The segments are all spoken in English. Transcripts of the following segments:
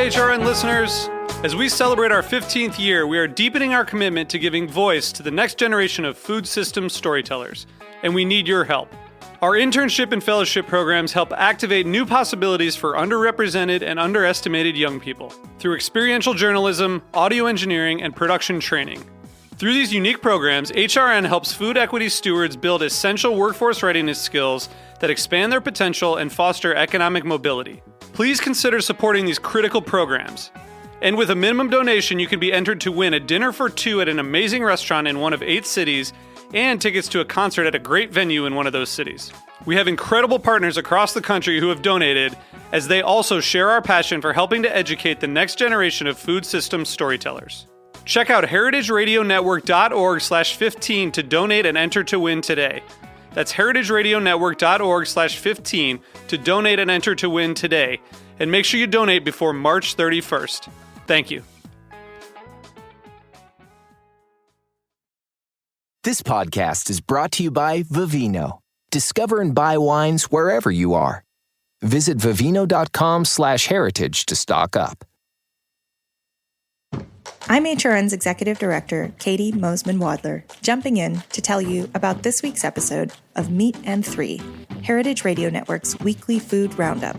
HRN listeners. As we celebrate our 15th year, we are deepening our commitment to giving voice to the next generation of food systems storytellers, and we need your help. Our internship and fellowship programs help activate new possibilities for underrepresented and underestimated young people through experiential journalism, audio engineering, and production training. Through these unique programs, HRN helps food equity stewards build essential workforce readiness skills that expand their potential and foster economic mobility. Please consider supporting these critical programs. And with a minimum donation, you can be entered to win a dinner for two at an amazing restaurant in one of 8 cities and tickets to a concert at a great venue in one of those cities. We have incredible partners across the country who have donated, as they also share our passion for helping to educate the next generation of food systems storytellers. Check out heritageradionetwork.org/15 to donate and enter to win today. That's heritageradionetwork.org/15 to donate and enter to win today. And make sure you donate before March 31st. Thank you. This podcast is brought to you by Vivino. Discover and buy wines wherever you are. Visit vivino.com/heritage to stock up. I'm HRN's Executive Director, Katie Mosman-Wadler, jumping in to tell you about this week's episode of Meat and Three, Heritage Radio Network's weekly food roundup.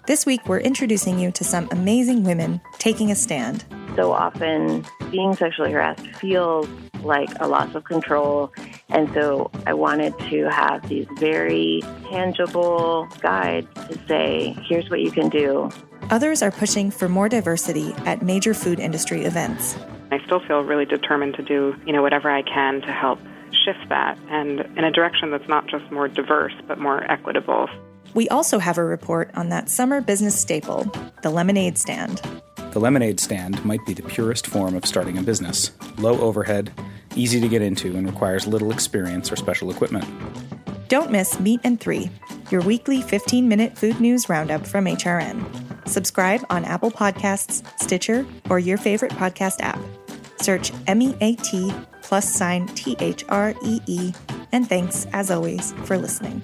This week, we're introducing you to some amazing women taking a stand. So often, being sexually harassed feels like a loss of control, and so I wanted to have these very tangible guides to say, here's what you can do. Others are pushing for more diversity at major food industry events. I still feel really determined to do, whatever I can to help shift that, and in a direction that's not just more diverse, but more equitable. We also have a report on that summer business staple, the lemonade stand. The lemonade stand might be the purest form of starting a business. Low overhead, easy to get into, and requires little experience or special equipment. Don't miss Meat and Three, your weekly 15-minute food news roundup from HRN. Subscribe on Apple Podcasts, Stitcher, or your favorite podcast app. Search MEAT+THREE, and thanks, as always, for listening.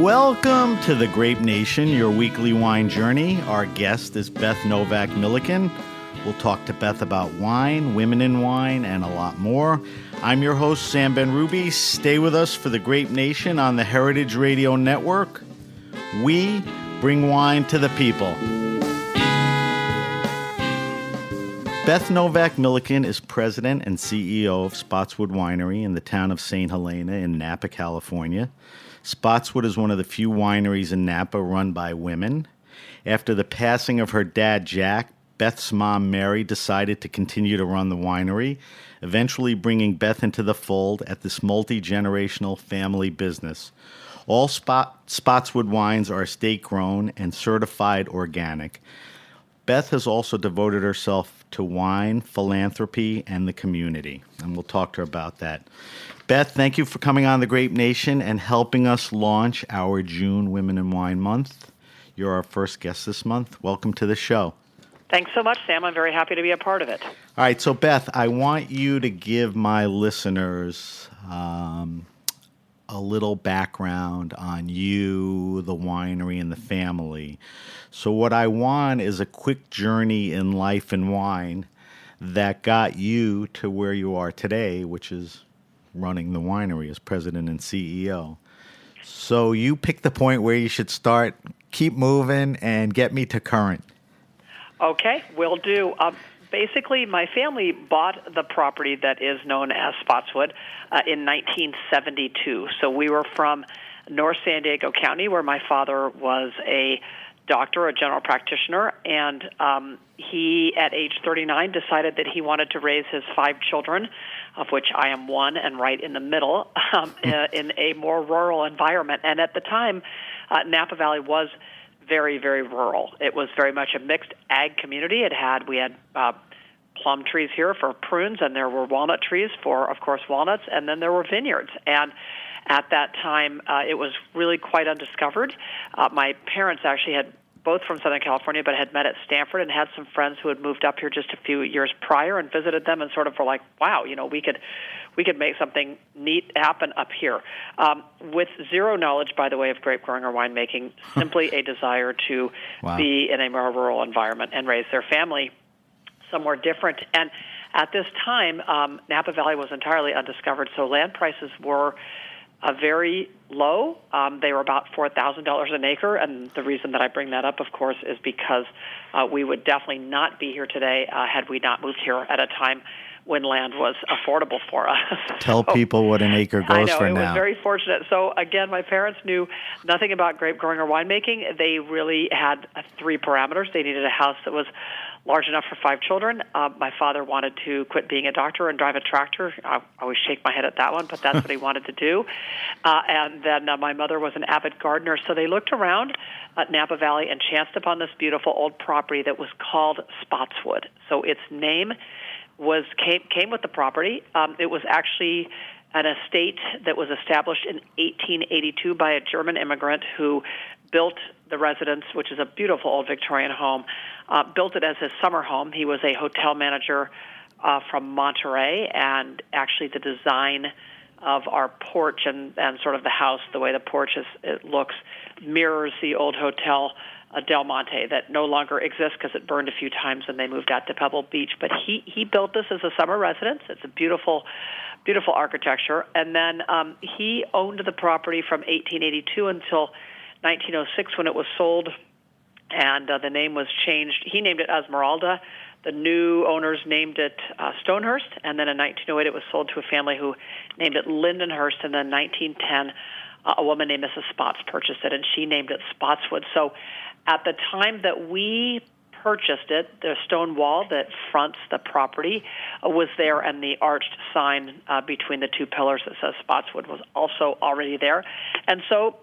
Welcome to the Grape Nation, your weekly wine journey. Our guest is Beth Novak Milliken. We'll talk to Beth about wine, women in wine, and a lot more. I'm your host, Sam Ben-Ruby. Stay with us for the Grape Nation on the Heritage Radio Network. We bring wine to the people. Beth Novak Milliken is president and CEO of Spottswoode Winery in the town of St. Helena in Napa, California. Spottswoode is one of the few wineries in Napa run by women. After the passing of her dad, Jack, Beth's mom, Mary, decided to continue to run the winery, eventually bringing Beth into the fold at this multi-generational family business. All Spottswoode wines are estate-grown and certified organic. Beth has also devoted herself to wine, philanthropy, and the community, and we'll talk to her about that. Beth, thank you for coming on the Grape Nation and helping us launch our June Women in Wine Month. You're our first guest this month. Welcome to the show. Thanks so much, Sam. I'm very happy to be a part of it. All right, so Beth, I want you to give my listeners a little background on you, the winery, and the family. So what I want is a quick journey in life and wine that got you to where you are today, which is running the winery as president and CEO. So you pick the point where you should start, keep moving, and get me to current. Okay, will do. Basically, my family bought the property that is known as Spottswoode in 1972. So we were from North San Diego County, where my father was a doctor, a general practitioner, and he, at age 39, decided that he wanted to raise his 5 children, of which I am one and right in the middle, in a more rural environment. And at the time, Napa Valley was very, very rural. It was very much a mixed ag community. We had plum trees here for prunes, and there were walnut trees for, of course, walnuts, and then there were vineyards. And at that time, it was really quite undiscovered. My parents actually had both from Southern California, but had met at Stanford and had some friends who had moved up here just a few years prior and visited them and sort of were like, wow, we could make something neat happen up here. With zero knowledge, by the way, of grape growing or winemaking, simply a desire to be in a more rural environment and raise their family somewhere different. And at this time, Napa Valley was entirely undiscovered, so land prices were very low. They were about $4,000 an acre, and the reason that I bring that up, of course, is because we would definitely not be here today had we not moved here at a time when land was affordable for us. Tell people what an acre goes for now. I know, it was very fortunate. So, again, my parents knew nothing about grape growing or winemaking. They really had 3 parameters. They needed a house that was large enough for 5 children. My father wanted to quit being a doctor and drive a tractor. I always shake my head at that one, but that's what he wanted to do. And then my mother was an avid gardener. So they looked around at Napa Valley and chanced upon this beautiful old property that was called Spottswoode. So its name came with the property. It was actually an estate that was established in 1882 by a German immigrant who built the residence, which is a beautiful old Victorian home, built it as his summer home. He was a hotel manager from Monterey, and actually the design of our porch and sort of the house, the way the porch it looks, mirrors the old hotel Del Monte that no longer exists because it burned a few times and they moved out to Pebble Beach. But he built this as a summer residence. It's a beautiful, beautiful architecture. And then he owned the property from 1882 until 1906 when it was sold, and the name was changed. He named it Esmeralda. The new owners named it Stonehurst, and then in 1908 it was sold to a family who named it Lindenhurst, and then in 1910 a woman named Mrs. Spotts purchased it, and she named it Spottswoode. So at the time that we purchased it, the stone wall that fronts the property was there, and the arched sign between the 2 pillars that says Spottswoode was also already there. And so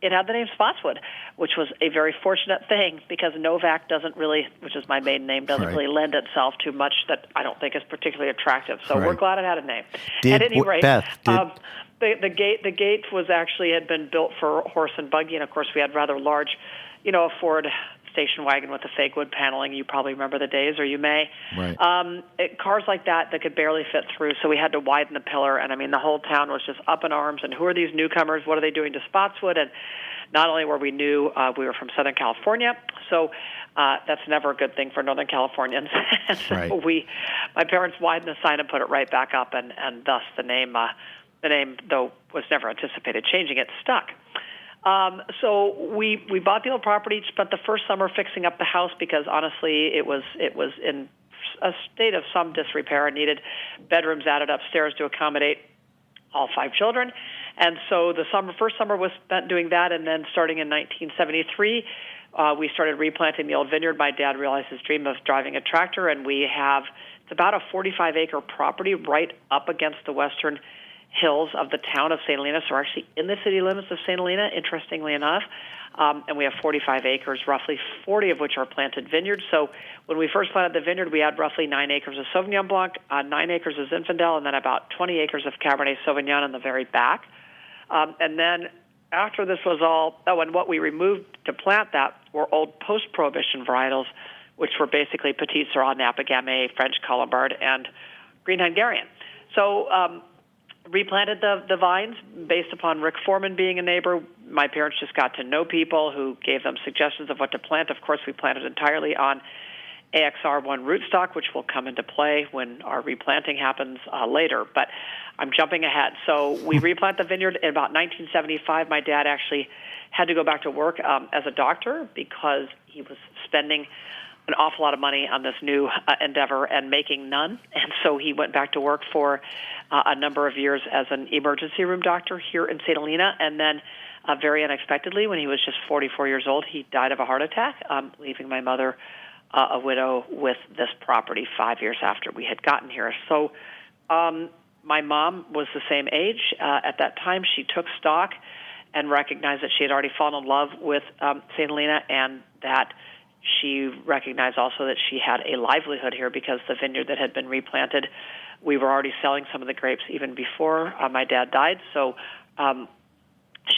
it had the name Spottswoode, which was a very fortunate thing because Novak doesn't really, which is my maiden name, doesn't really lend itself to much that I don't think is particularly attractive. So we're glad it had a name. At any rate, Beth, the gate was actually had been built for horse and buggy, and of course we had rather large, a Ford station wagon with the fake wood paneling. You probably remember the days, or you may. Right. Cars like that could barely fit through, so we had to widen the pillar. And, I mean, the whole town was just up in arms. And who are these newcomers? What are they doing to Spottswoode? And not only were we new, we were from Southern California, so that's never a good thing for Northern Californians. And so my parents widened the sign and put it right back up, and thus the name, though was never anticipated changing, it stuck. So we bought the old property, spent the first summer fixing up the house because honestly it was in a state of some disrepair and needed bedrooms added upstairs to accommodate all 5 children. And so the first summer was spent doing that, and then starting in 1973, we started replanting the old vineyard. My dad realized his dream of driving a tractor, and it's about a 45-acre property right up against the western hills of the town of St. Helena, so we're actually in the city limits of St. Helena, interestingly enough, and we have 45 acres, roughly 40 of which are planted vineyards. So when we first planted the vineyard, we had roughly 9 acres of Sauvignon Blanc, 9 acres of Zinfandel, and then about 20 acres of Cabernet Sauvignon in the very back. And then after this was and what we removed to plant that were old post-Prohibition varietals, which were basically Petit Syrah, Napa Gamay, French Colombard, and Green Hungarian. So replanted the vines based upon Rick Foreman being a neighbor. My parents just got to know people who gave them suggestions of what to plant. Of course, we planted entirely on AXR1 rootstock, which will come into play when our replanting happens later. But I'm jumping ahead. So we replant the vineyard in about 1975. My dad actually had to go back to work as a doctor because he was spending an awful lot of money on this new endeavor and making none. And so he went back to work for a number of years as an emergency room doctor here in St. Helena. And then very unexpectedly, when he was just 44 years old, he died of a heart attack, leaving my mother a widow with this property 5 years after we had gotten here. So my mom was the same age. At that time, she took stock and recognized that she had already fallen in love with St. Helena, and that she recognized also that she had a livelihood here because the vineyard that had been replanted, we were already selling some of the grapes even before my dad died. So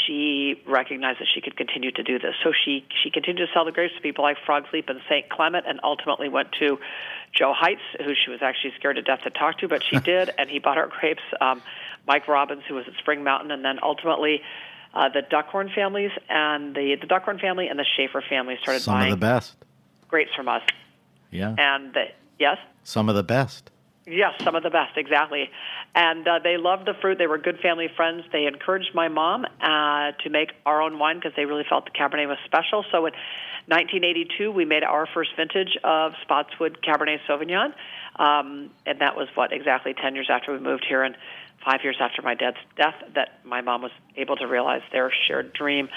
she recognized that she could continue to do this. So she continued to sell the grapes to people like Frog's Leap and St. Clement, and ultimately went to Joe Heights, who she was actually scared to death to talk to, but she did, and he bought her grapes. Mike Robbins, who was at Spring Mountain, and then ultimately the Duckhorn families and the Duckhorn family and the Schaefer family started buying some of the best grapes from us. Yeah. And yes? Some of the best. Yes, some of the best, exactly. And they loved the fruit. They were good family friends. They encouraged my mom to make our own wine because they really felt the Cabernet was special. So in 1982, we made our first vintage of Spottswoode Cabernet Sauvignon, and that was, exactly 10 years after we moved here and 5 years after my dad's death, that my mom was able to realize their shared dream.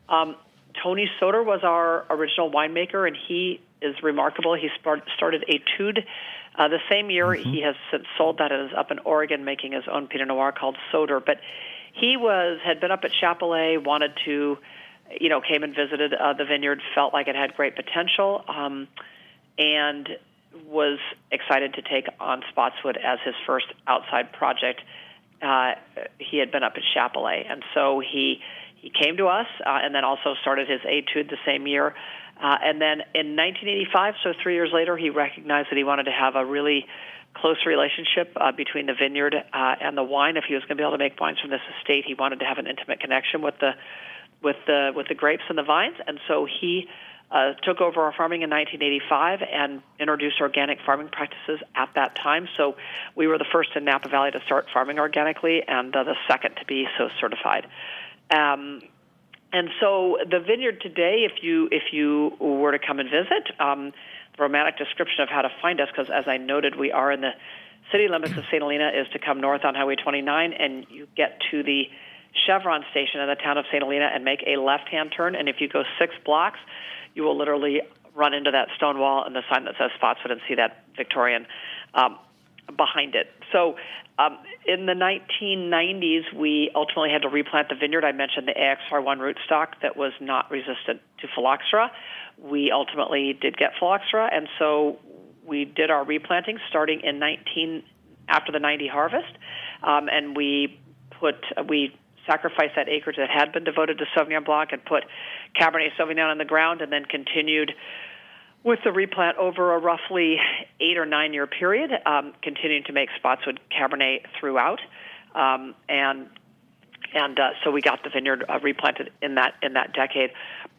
Tony Soder was our original winemaker, and he is remarkable. He started Etude the same year. Mm-hmm. He has since sold that and is up in Oregon making his own Pinot Noir called Soder. But he had been up at Chapelet, wanted to, came and visited the vineyard, felt like it had great potential, and was excited to take on Spottswoode as his first outside project. He had been up at Chapelet, and so he came to us and then also started his Etude the same year. And then in 1985, so 3 years later, he recognized that he wanted to have a really close relationship between the vineyard and the wine. If he was going to be able to make wines from this estate, he wanted to have an intimate connection with the grapes and the vines. And so he took over our farming in 1985 and introduced organic farming practices at that time. So we were the first in Napa Valley to start farming organically, and the second to be so certified. And so the vineyard today, if you were to come and visit, the romantic description of how to find us, because as I noted, we are in the city limits of St. Helena, is to come north on Highway 29, and you get to the Chevron station in the town of St. Helena and make a left-hand turn. And if you go 6 blocks, you will literally run into that stone wall and the sign that says Spottswoode and see that Victorian behind it. So in the 1990s, we ultimately had to replant the vineyard. I mentioned the AXR1 rootstock that was not resistant to phylloxera. We ultimately did get phylloxera, and so we did our replanting starting after the 90 harvest, and we sacrificed that acreage that had been devoted to Sauvignon Blanc and put Cabernet Sauvignon on the ground, and then continued with the replant over a roughly 8 or 9 year period, continuing to make Spottswoode Cabernet throughout, and so we got the vineyard replanted in that decade.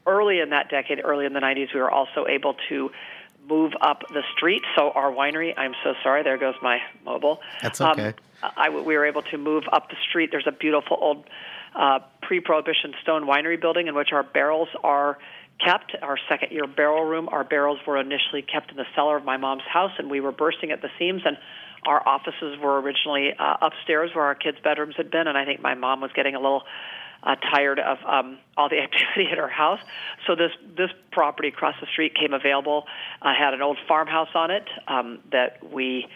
Early in the 90s, we were also able to move up the street. So our winery, I'm so sorry, there goes my mobile. That's okay. We were able to move up the street. There's a beautiful old pre-Prohibition stone winery building in which our barrels are kept, our second-year barrel room. Our barrels were initially kept in the cellar of my mom's house, and we were bursting at the seams, and our offices were originally upstairs where our kids' bedrooms had been, and I think my mom was getting a little tired of all the activity at her house. So this property across the street came available, had an old farmhouse on it that we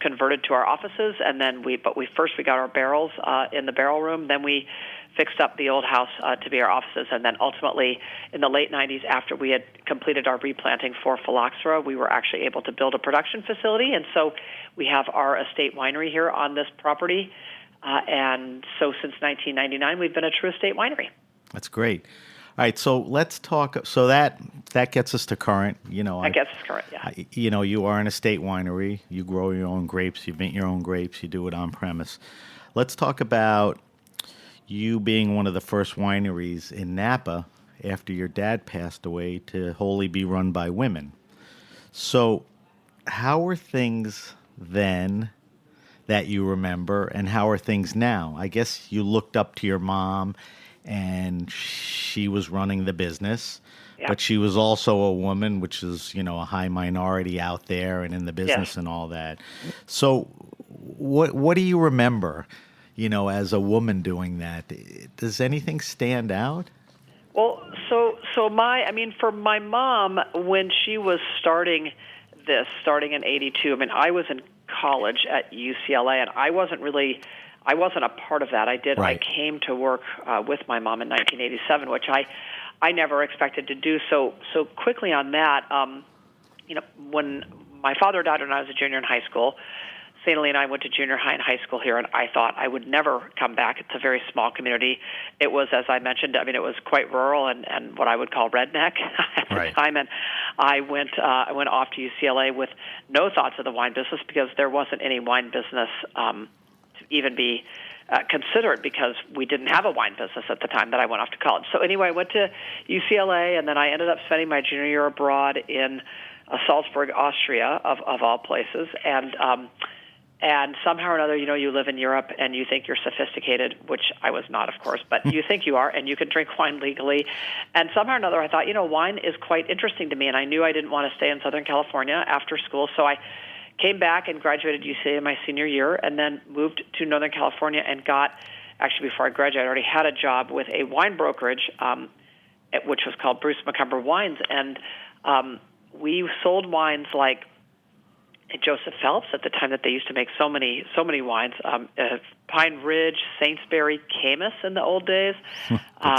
converted to our offices, and then we got our barrels in the barrel room, then we fixed up the old house to be our offices, and then ultimately in the late 90s, after we had completed our replanting for phylloxera, we were actually able to build a production facility, and so we have our estate winery here on this property, and so since 1999, we've been a true estate winery. That's great. All right, so let's talk. So that gets us to current. That gets us current, yeah. You are an estate winery. You grow your own grapes. You mint your own grapes. You do it on premise. Let's talk about you being one of the first wineries in Napa after your dad passed away to wholly be run by women. So how were things then that you remember, and how are things now? I guess you looked up to your mom, and she was running the business, but she was also a woman, which is, a high minority out there and in the business and all that. So what do you remember? as a woman doing that. Does anything stand out? Well, for my mom, when she was starting in '82, I was in college at UCLA, and I wasn't a part of that. Right. I came to work with my mom in 1987, which I never expected to do so quickly on that. When my father died when I was a junior in high school, St. Helena and I went to junior high and high school here, and I thought I would never come back. It's a very small community. It was, as I mentioned, it was quite rural and what I would call redneck at the time. And I went off to UCLA with no thoughts of the wine business because there wasn't any wine business to even be considered because we didn't have a wine business at the time that I went off to college. So anyway, I went to UCLA, and then I ended up spending my junior year abroad in Salzburg, Austria, of all places, and somehow or another, you live in Europe and you think you're sophisticated, which I was not, of course, but you think you are, and you can drink wine legally. And somehow or another, I thought, wine is quite interesting to me, and I knew I didn't want to stay in Southern California after school, so I came back and graduated UCLA in my senior year, and then moved to Northern California and actually before I graduated, I already had a job with a wine brokerage, which was called Bruce McCumber Wines, and we sold wines like Joseph Phelps at the time that they used to make so many wines. Pine Ridge, Saintsbury, Caymus in the old days.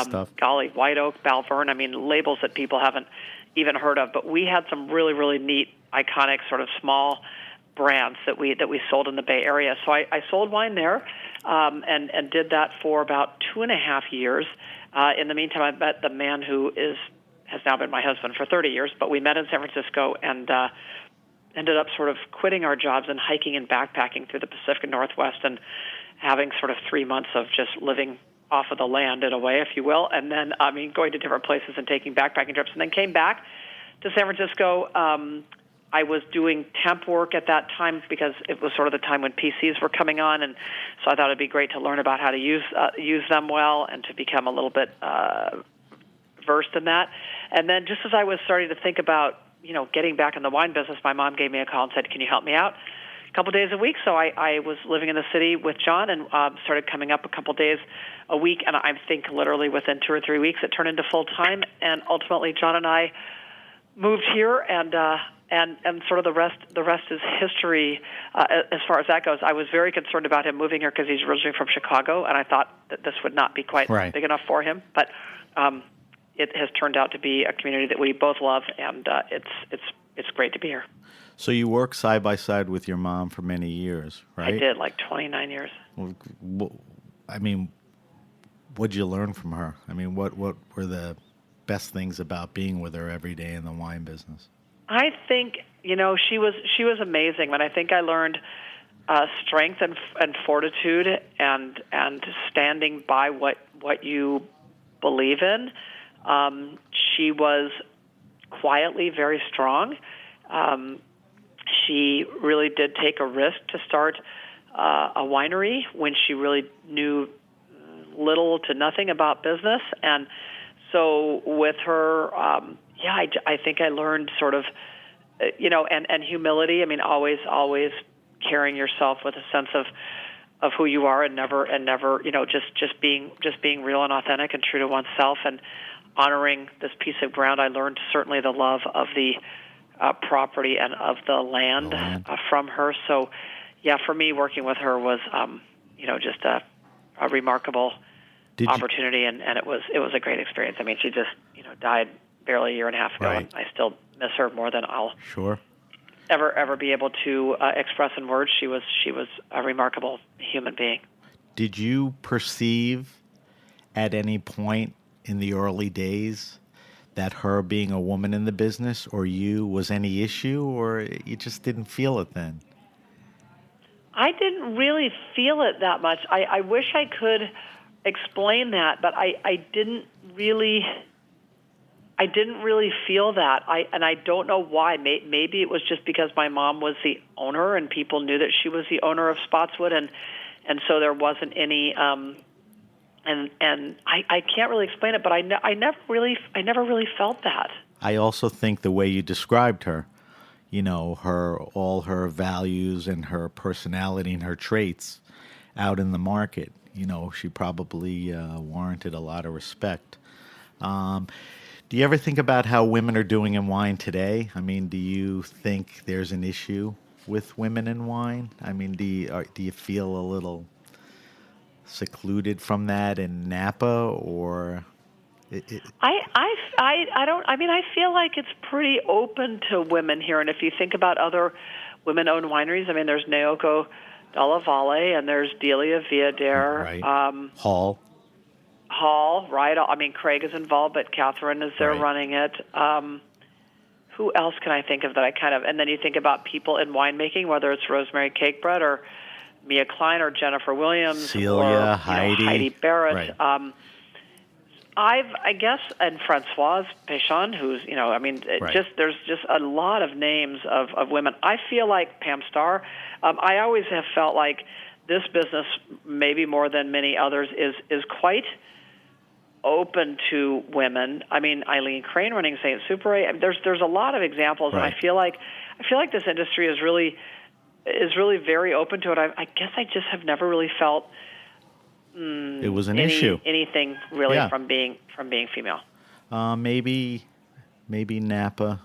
Stuff. Golly, White Oak, Balvern. Labels that people haven't even heard of. But we had some really, really neat, iconic sort of small brands that we sold in the Bay Area. So I sold wine there and did that for about 2.5 years. In the meantime, I met the man who has now been my husband for 30 years. But we met in San Francisco and ended up sort of quitting our jobs and hiking and backpacking through the Pacific Northwest and having sort of 3 months of just living off of the land in a way, if you will, and then, going to different places and taking backpacking trips, and then came back to San Francisco. I was doing temp work at that time because it was sort of the time when PCs were coming on, and so I thought it'd be great to learn about how to use them well and to become a little bit versed in that. And then just as I was starting to think about getting back in the wine business, my mom gave me a call and said, "Can you help me out a couple days a week?" So I was living in the city with John and started coming up a couple days a week. And I think literally within 2 or 3 weeks, it turned into full time. And ultimately, John and I moved here, and sort of the rest is history as far as that goes. I was very concerned about him moving here because he's originally from Chicago, and I thought that this would not be quite big enough for him. But it has turned out to be a community that we both love, and it's great to be here. So you worked side by side with your mom for many years, right? I did, like 29 years. What'd you learn from her? What were the best things about being with her every day in the wine business? I think she was amazing, but I think I learned strength and fortitude and standing by what you believe in. She was quietly very strong. She really did take a risk to start a winery when she really knew little to nothing about business. And so with her, I think I learned sort of, and humility. Always carrying yourself with a sense of who you are and never, just being real and authentic and true to oneself and honoring this piece of ground. I learned certainly the love of the property and of the land from her. So, for me, working with her was, just a remarkable opportunity, and it was a great experience. She just, died barely a year and a half ago, and I still miss her more than I'll ever be able to express in words. She was a remarkable human being. Did you perceive at any point in the early days that her being a woman in the business or you was any issue, or you just didn't feel it then? I didn't really feel it that much. I wish I could explain that, but I didn't really feel that. I don't know why. Maybe it was just because my mom was the owner and people knew that she was the owner of Spottswoode, and so there wasn't any. And I can't really explain it, but I never really felt that. I also think the way you described her, all her values and her personality and her traits, out in the market. She probably warranted a lot of respect. Do you ever think about how women are doing in wine today? I mean, do you think there's an issue with women in wine? I mean, do you feel a little secluded from that in Napa, or? I don't. I mean, I feel like it's pretty open to women here. And if you think about other women-owned wineries, I mean, there's Naoko Della Valle and there's Delia Viadere. Right. Hall, right? I mean, Craig is involved, but Catherine is there running it. Who else can I think of that I kind of... And then you think about people in winemaking, whether it's Rosemary Cakebread or Mia Klein or Jennifer Williams Celia, or Heidi Barrett. Right. I guess, and Francoise Péchon, who's, there's just a lot of names of women. I feel like Pam Starr. I always have felt like this business, maybe more than many others, is quite open to women. I mean, Eileen Crane running St. Super. There's a lot of examples, and I feel like this industry is really very open to it. I guess I just have never really felt it was an issue. Anything really from being female. Maybe Napa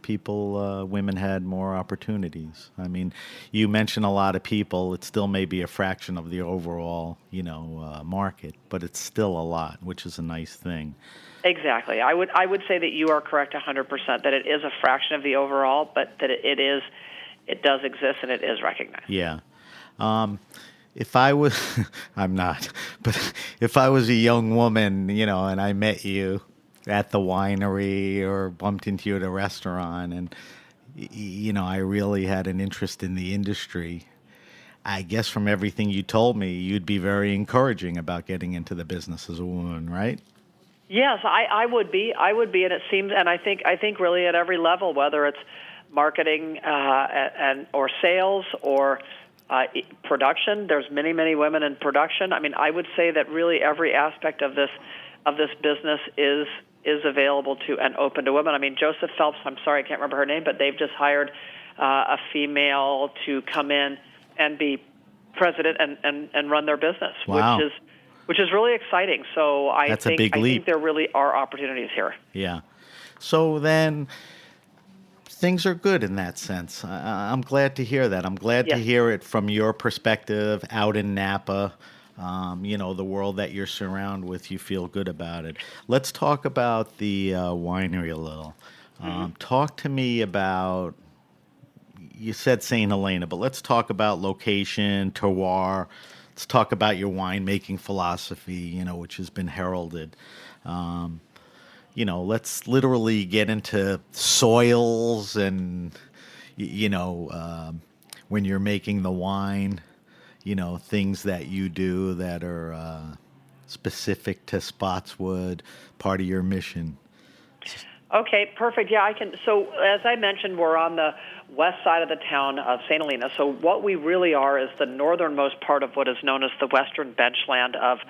women had more opportunities. I mean, you mention a lot of people. It still may be a fraction of the overall, market, but it's still a lot, which is a nice thing. Exactly. I would say that you are correct 100%, that it is a fraction of the overall, but that it does exist and it is recognized. Yeah. If I was, I'm not, but if I was a young woman, and I met you at the winery or bumped into you at a restaurant and, I really had an interest in the industry, I guess from everything you told me, you'd be very encouraging about getting into the business as a woman, right? Yes, I would be. And it seems, and I think really at every level, whether it's marketing or sales or production. There's many women in production. I mean, I would say that really every aspect of this business is available to and open to women. I mean, Joseph Phelps, I'm sorry, I can't remember her name, but they've just hired a female to come in and be president and run their business, wow. which is really exciting. So I think there really are opportunities here. Yeah. So then things are good in that sense. I'm glad to hear that. I'm glad to hear it from your perspective out in Napa. The world that you're surrounded with, you feel good about it. Let's talk about the winery a little. Talk to me about, you said St. Helena, but let's talk about location, terroir. Let's talk about your winemaking philosophy, which has been heralded. Let's literally get into soils and, when you're making the wine, things that you do that are specific to Spottswoode, part of your mission. Okay, perfect. Yeah, I can. So as I mentioned, we're on the west side of the town of St. Helena. So what we really are is the northernmost part of what is known as the western benchland of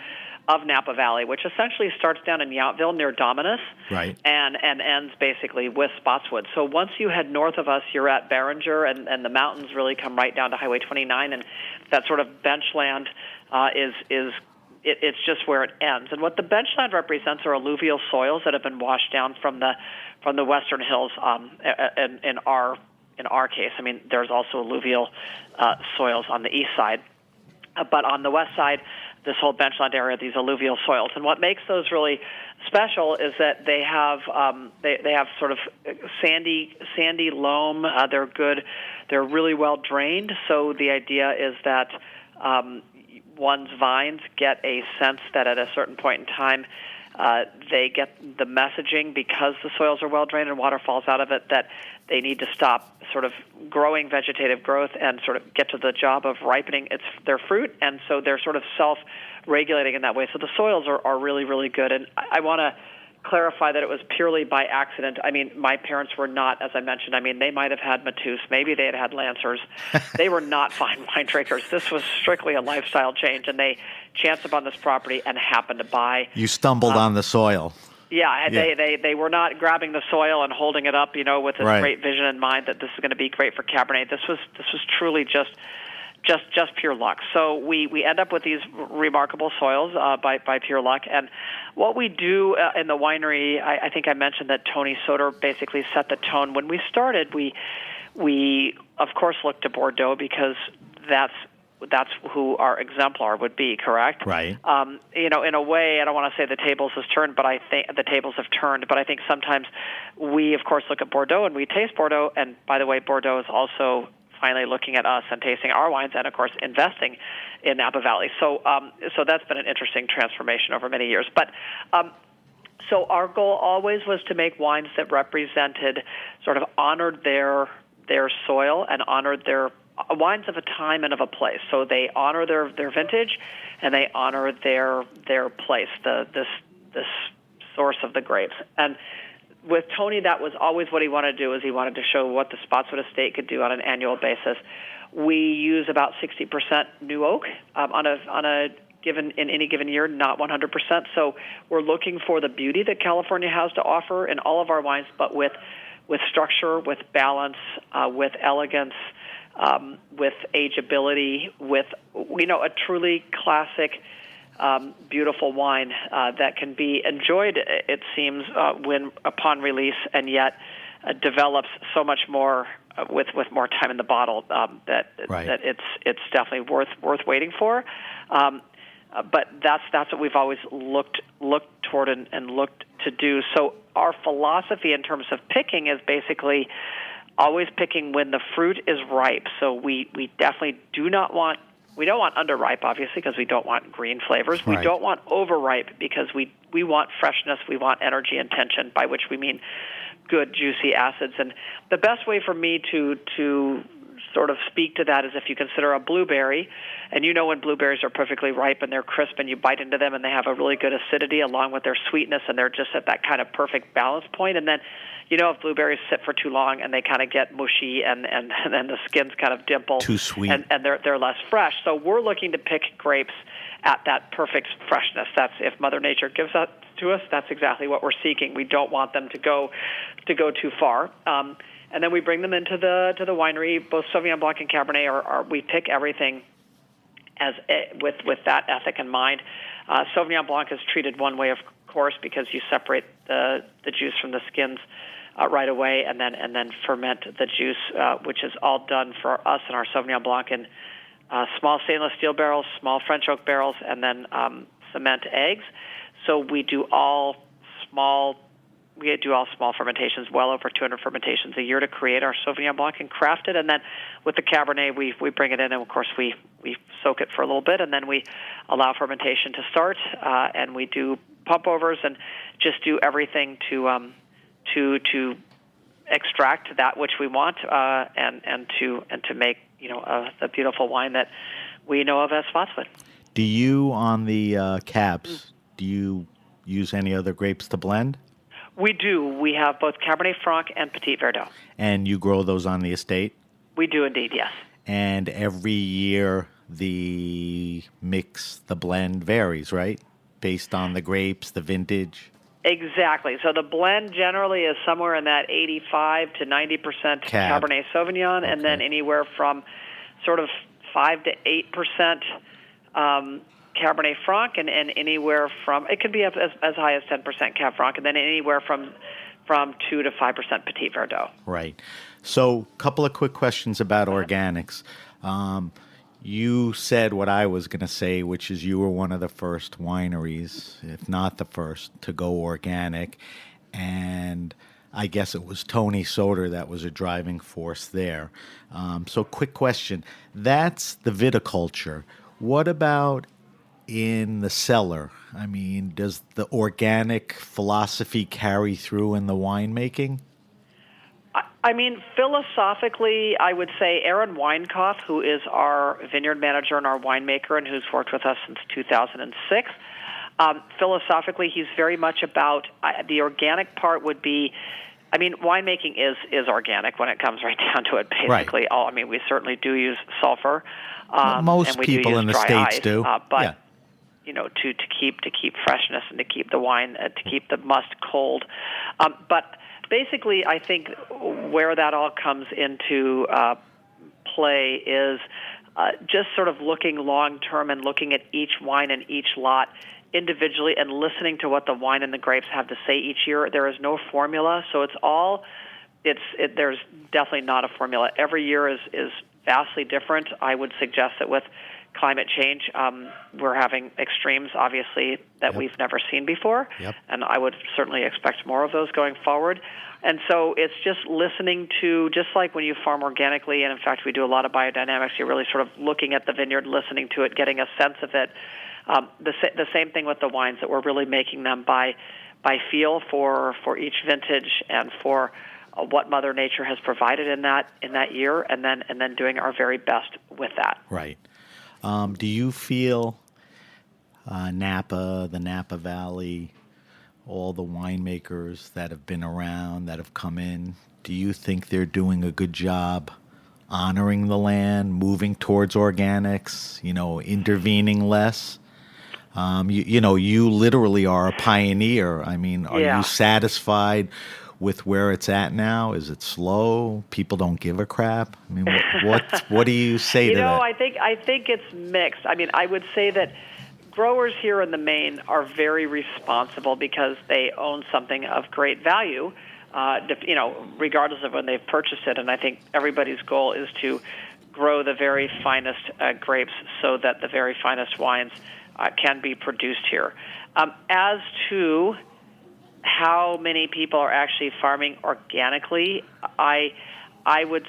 Napa Valley, which essentially starts down in Yountville near Dominus, right, and ends basically with Spottswoode. So once you head north of us, you're at Behringer, and the mountains really come right down to Highway 29, and that sort of benchland it's just where it ends. And what the benchland represents are alluvial soils that have been washed down from the western hills. In our case, I mean, there's also alluvial soils on the east side, but on the west side, this whole benchland area, these alluvial soils. And what makes those really special is that they have sort of sandy loam. They're good. They're really well drained. So the idea is that one's vines get a sense that at a certain point in time they get the messaging, because the soils are well drained and water falls out of it, that they need to stop sort of growing vegetative growth and sort of get to the job of ripening their fruit. And so they're sort of self-regulating in that way. So the soils are really, really good. And I want to clarify that it was purely by accident. I mean, my parents were not, as I mentioned, I mean, they might have had Matus, maybe they had Lancers. They were not fine wine drinkers. This was strictly a lifestyle change, and they chanced upon this property and happened to buy. You stumbled on the soil. Yeah, they were not grabbing the soil and holding it up, with this great vision in mind that this is going to be great for Cabernet. This was truly just just pure luck. So we end up with these remarkable soils by pure luck. And what we do in the winery, I think I mentioned that Tony Soter basically set the tone. When we started, we of course looked to Bordeaux because that's who our exemplar would be, correct? Right. In a way, I don't want to say the tables have turned, but I think the tables have turned. But I think sometimes we, of course, look at Bordeaux and we taste Bordeaux. And by the way, Bordeaux is also finally looking at us and tasting our wines, and of course, investing in Napa Valley. So that's been an interesting transformation over many years. But so our goal always was to make wines that represented, sort of honored their soil and honored their wines of a time and of a place. So they honor their vintage, and they honor their place, this source of the grapes. And with Tony, that was always what he wanted to do, is he wanted to show what the Spottswoode estate could do on an annual basis. We use about 60% new oak on any given year, not 100%. So we're looking for the beauty that California has to offer in all of our wines, but with structure, with balance, with elegance, with ageability, with a truly classic, beautiful wine that can be enjoyed, it seems, when upon release, and yet develops so much more with more time in the bottle that it's definitely worth waiting for. But that's what we've always looked toward and looked to do. So our philosophy in terms of picking is basically always picking when the fruit is ripe. So we definitely we don't want underripe, obviously, because we don't want green flavors. Right. We don't want overripe because we want freshness, we want energy and tension, by which we mean good, juicy acids. And the best way for me to sort of speak to that is if you consider a blueberry, and when blueberries are perfectly ripe and they're crisp and you bite into them and they have a really good acidity along with their sweetness, and they're just at that kind of perfect balance point. And then if blueberries sit for too long and they kind of get mushy and the skin's kind of dimple, too sweet, and they're less fresh. So we're looking to pick grapes at that perfect freshness. That's, if Mother Nature gives that to us, that's exactly what we're seeking. We don't want them to go too far. And then we bring them into the winery. Both Sauvignon Blanc and Cabernet we pick everything with that ethic in mind. Sauvignon Blanc is treated one way, of course, because you separate the juice from the skins right away, and then ferment the juice, which is all done for us in our Sauvignon Blanc in small stainless steel barrels, small French oak barrels, and then cement eggs. So we do all small fermentations, well over 200 fermentations a year to create our Sauvignon Blanc and craft it. And then with the Cabernet, we bring it in, and of course we soak it for a little bit, and then we allow fermentation to start, and we do pump overs and just do everything to extract that which we want, and to make the beautiful wine that we know of as Spottswoode. Do you, on the cabs, do you use any other grapes to blend? We do. We have both Cabernet Franc and Petit Verdot. And you grow those on the estate? We do indeed, yes. And every year the blend varies, right? Based on the grapes, the vintage? Exactly. So the blend generally is somewhere in that 85 to 90% Cabernet Sauvignon, okay, and then anywhere from sort of 5 to 8% Cabernet Franc, and anywhere from, it could be as high as 10% Cab Franc, and then anywhere from 2 to 5% Petit Verdot. Right. So a couple of quick questions about organics. You said what I was going to say, which is you were one of the first wineries, if not the first, to go organic. And I guess it was Tony Soter that was a driving force there. So quick question. That's the viticulture. What about in the cellar? I mean, does the organic philosophy carry through in the winemaking? I mean, philosophically, I would say Aaron Weinkoff, who is our vineyard manager and our winemaker and who's worked with us since 2006, philosophically, he's very much about the organic part would be, I mean, winemaking is organic when it comes right down to it, basically. Right. We certainly do use sulfur. Most people in the States do. But, to keep freshness and to keep the wine, to keep the must cold. But basically, I think where that all comes into play is just sort of looking long-term and looking at each wine and each lot individually and listening to what the wine and the grapes have to say each year. There is no formula, so there's definitely not a formula. Every year is vastly different. I would suggest that with climate change, we're having extremes, obviously, that we've never seen before, and I would certainly expect more of those going forward. And so it's just listening to, just like when you farm organically, and in fact we do a lot of biodynamics, you're really sort of looking at the vineyard, listening to it, getting a sense of it. The same thing with the wines, that we're really making them by feel for each vintage and for what Mother Nature has provided in that year, and then doing our very best with that. Right. Do you feel Napa, the Napa Valley, all the winemakers that have been around, that have come in, do you think they're doing a good job honoring the land, moving towards organics, intervening less? You literally are a pioneer. I mean, are you satisfied with where it's at now? Is it slow? People don't give a crap? I mean, what do you say to that? I think it's mixed. I mean, I would say that growers here in the Maine are very responsible because they own something of great value, regardless of when they've purchased it. And I think everybody's goal is to grow the very finest grapes so that the very finest wines can be produced here. As to how many people are actually farming organically, I would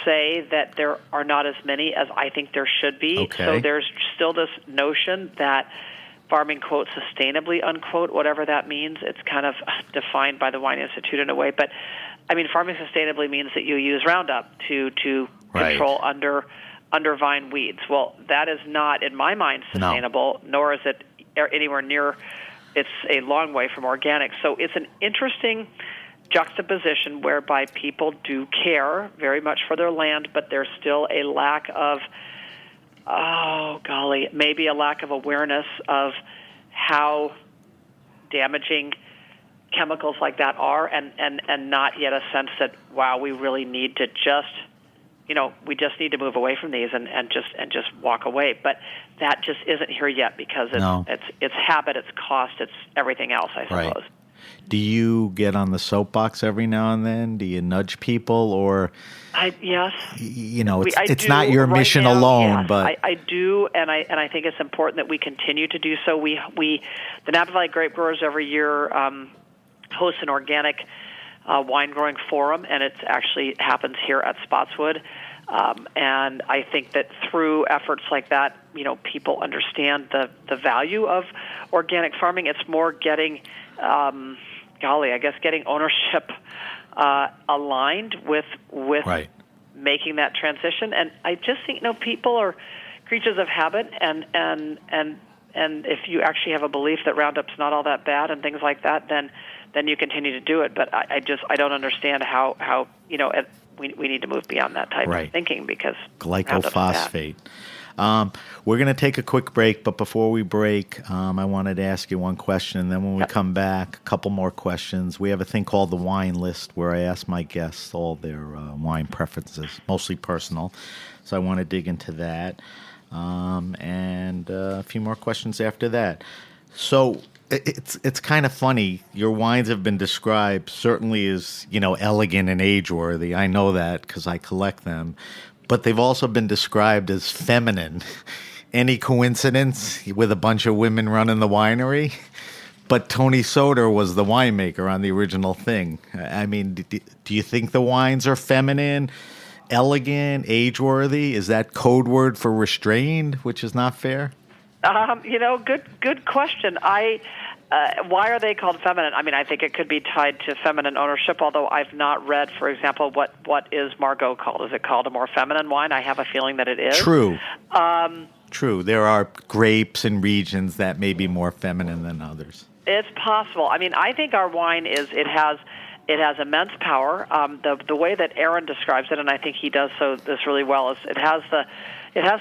say that there are not as many as I think there should be. Okay. So there's still this notion that farming, quote, sustainably, unquote, whatever that means. It's kind of defined by the Wine Institute in a way. But, I mean, farming sustainably means that you use Roundup to control under vine weeds. Well, that is not, in my mind, sustainable, nor is it anywhere near. It's a long way from organic. So it's an interesting juxtaposition whereby people do care very much for their land, but there's still a lack of, maybe a lack of awareness of how damaging chemicals like that are, and not yet a sense that, wow, we really need to we just need to move away from these and just walk away. But that just isn't here yet because it's habit, it's cost, it's everything else, I suppose. Right. Do you get on the soapbox every now and then? Do you nudge people, or yes? It's not your mission alone, yes, but I do, and I think it's important that we continue to do so. The Napa Valley Grape Growers every year host an organic wine growing forum, and it actually happens here at Spottswoode. And I think that through efforts like that, people understand the value of organic farming. It's more getting, getting ownership aligned with right. making that transition. And I just think, people are creatures of habit, and if you actually have a belief that Roundup's not all that bad and things like that, then you continue to do it. But I don't understand how we need to move beyond that type of thinking, because glycophosphate. We're going to take a quick break, but before we break, I wanted to ask you one question, and then when we come back, a couple more questions. We have a thing called the wine list, where I ask my guests all their wine preferences, mostly personal. So I want to dig into that, and a few more questions after that. So it's kind of funny. Your wines have been described certainly as, elegant and age-worthy. I know that because I collect them. But they've also been described as feminine. Any coincidence with a bunch of women running the winery? But Tony Soter was the winemaker on the original thing. I mean, do you think the wines are feminine, elegant, age-worthy? Is that code word for restrained, which is not fair? Good question. Why are they called feminine? I mean, I think it could be tied to feminine ownership, although I've not read, for example, what is Margaux called? Is it called a more feminine wine? I have a feeling that it is. True. True. There are grapes and regions that may be more feminine than others. It's possible. I mean, I think our wine it has immense power. The way that Aaron describes it, and I think he does this really well, is it has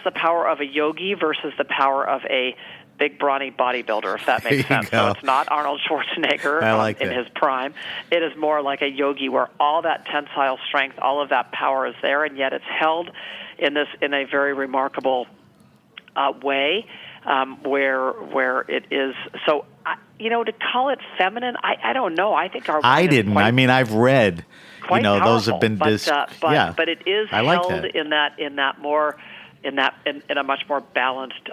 the power of a yogi versus the power of a big brawny bodybuilder, if that makes sense. So it's not Arnold Schwarzenegger in his prime. It is more like a yogi where all that tensile strength, all of that power is there, and yet it's held in a very remarkable way where it is. So, to call it feminine, I don't know. I think our I didn't. I've read. Quite powerful, those have been but it is held in a much more balanced,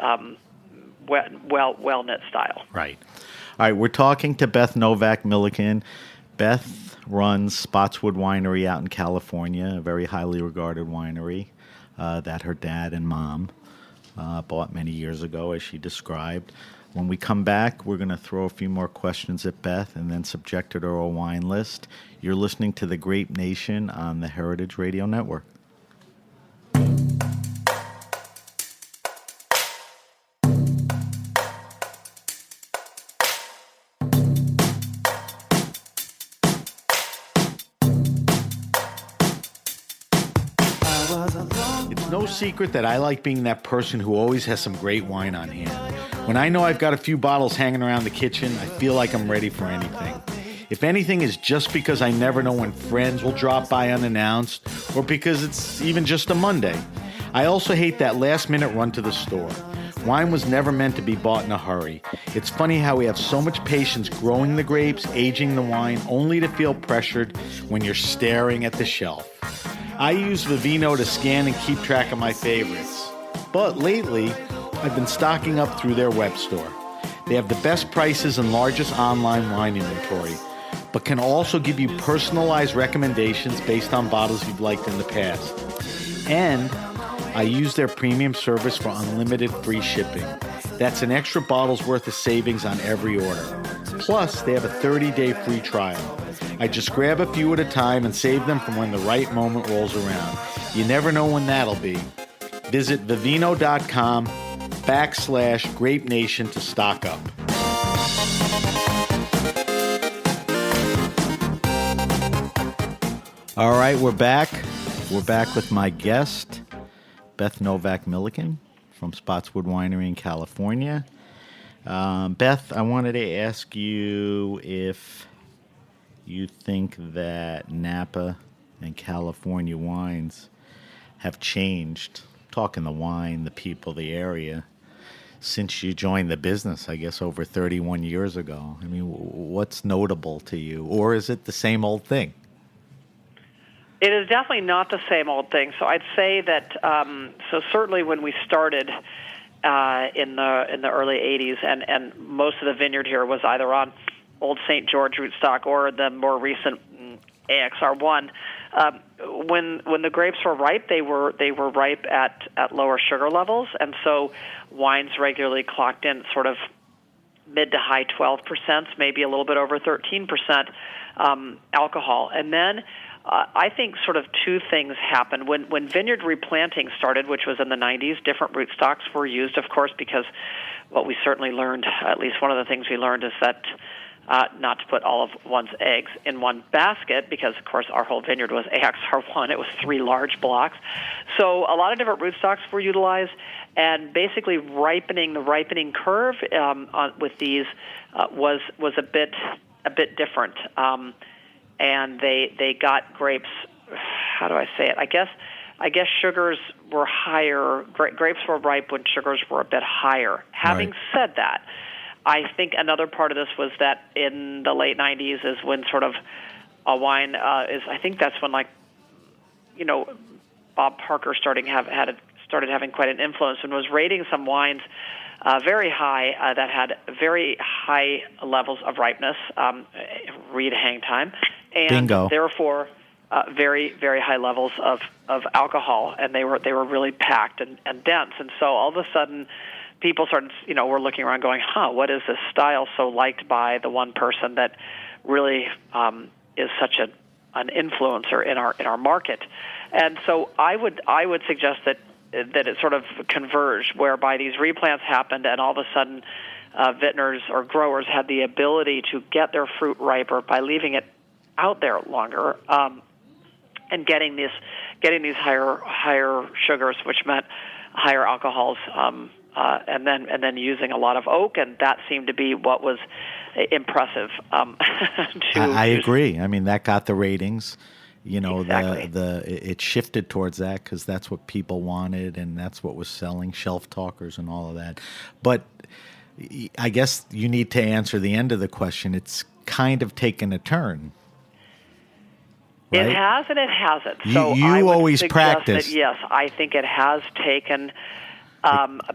well knit style. Right. All right. We're talking to Beth Novak Milliken. Beth runs Spottswoode Winery out in California, a very highly regarded winery that her dad and mom bought many years ago, as she described. When we come back, we're going to throw a few more questions at Beth and then subject her to our wine list. You're listening to The Grape Nation on the Heritage Radio Network. It's no secret that I like being that person who always has some great wine on hand. When I know I've got a few bottles hanging around the kitchen, I feel like I'm ready for anything. If anything, is just because I never know when friends will drop by unannounced, or because it's even just a Monday. I also hate that last-minute run to the store. Wine was never meant to be bought in a hurry. It's funny how we have so much patience growing the grapes, aging the wine, only to feel pressured when you're staring at the shelf. I use Vivino to scan and keep track of my favorites. But lately, I've been stocking up through their web store. They have the best prices and largest online wine inventory, but can also give you personalized recommendations based on bottles you've liked in the past. And I use their premium service for unlimited free shipping. That's an extra bottle's worth of savings on every order. Plus, they have a 30-day free trial. I just grab a few at a time and save them from when the right moment rolls around. You never know when that'll be. Visit vivino.com/Grape Nation to stock up. All right, we're back. We're back with my guest, Beth Novak Milliken from Spottswoode Winery in California. Beth, I wanted to ask you if you think that Napa and California wines have changed, talking the wine, the people, the area, since you joined the business, I guess, over 31 years ago. I mean, what's notable to you? Or is it the same old thing? It is definitely not the same old thing. So I'd say that, so certainly when we started in the early 80s, and most of the vineyard here was either on Old St. George rootstock or the more recent AXR1. When the grapes were ripe, they were ripe at lower sugar levels, and so wines regularly clocked in sort of mid to high 12%, maybe a little bit over 13% alcohol. And then I think sort of two things happened. When vineyard replanting started, which was in the 90s, different rootstocks were used, of course, because what we certainly learned, at least one of the things we learned, is that not to put all of one's eggs in one basket, because, of course, our whole vineyard was AXR1. It was 3 large blocks. So a lot of different rootstocks were utilized, and basically the ripening curve with these was a bit different. And they got grapes, how do I say it? I guess sugars were higher. Grapes were ripe when sugars were a bit higher. Having said that, I think another part of this was that in the late 90s is when sort of a wine is. I think that's when, like, Bob Parker started having quite an influence and was rating some wines very high that had very high levels of ripeness, read hang time, and Bingo. Therefore very, very high levels of alcohol, and they were really packed and dense. And so all of a sudden, people started, were looking around going, what is this style so liked by the one person that really is such an influencer in our market? And so I would suggest that it sort of converged, whereby these replants happened, and all of a sudden vintners or growers had the ability to get their fruit riper by leaving it out there longer, and getting these higher sugars, which meant higher alcohols and then using a lot of oak, and that seemed to be what was impressive. I agree. I mean, that got the ratings. Exactly. It shifted towards that because that's what people wanted, and that's what was selling, shelf talkers and all of that. But I guess you need to answer the end of the question. It's kind of taken a turn. Right? It has and it hasn't. You I would always suggest practice. that, yes, I think it has taken.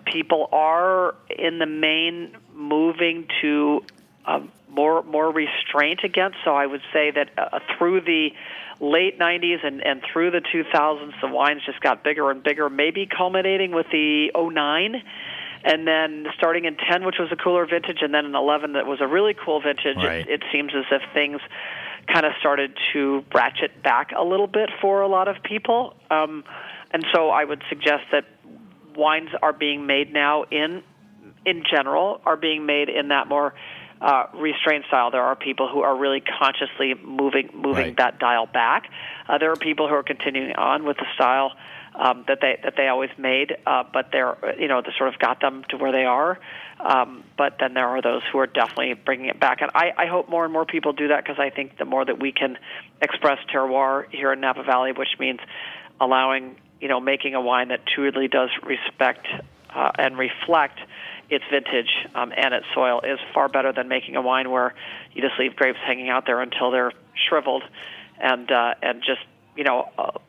People are in the main moving to more restraint again. So I would say that through the late 90s and through the 2000s, the wines just got bigger and bigger, maybe culminating with the 09. And then starting in 10, which was a cooler vintage, and then in 11, that was a really cool vintage. Right. It seems as if things kind of started to ratchet back a little bit for a lot of people. And so I would suggest that wines are being made now in general, are being made in that more restrained style. There are people who are really consciously moving Right. that dial back. There are people who are continuing on with the style that they always made, but they're they sort of got them to where they are. But then there are those who are definitely bringing it back, and I hope more and more people do that, because I think the more that we can express terroir here in Napa Valley, which means allowing making a wine that truly does respect and reflect its vintage and its soil, is far better than making a wine where you just leave grapes hanging out there until they're shriveled and just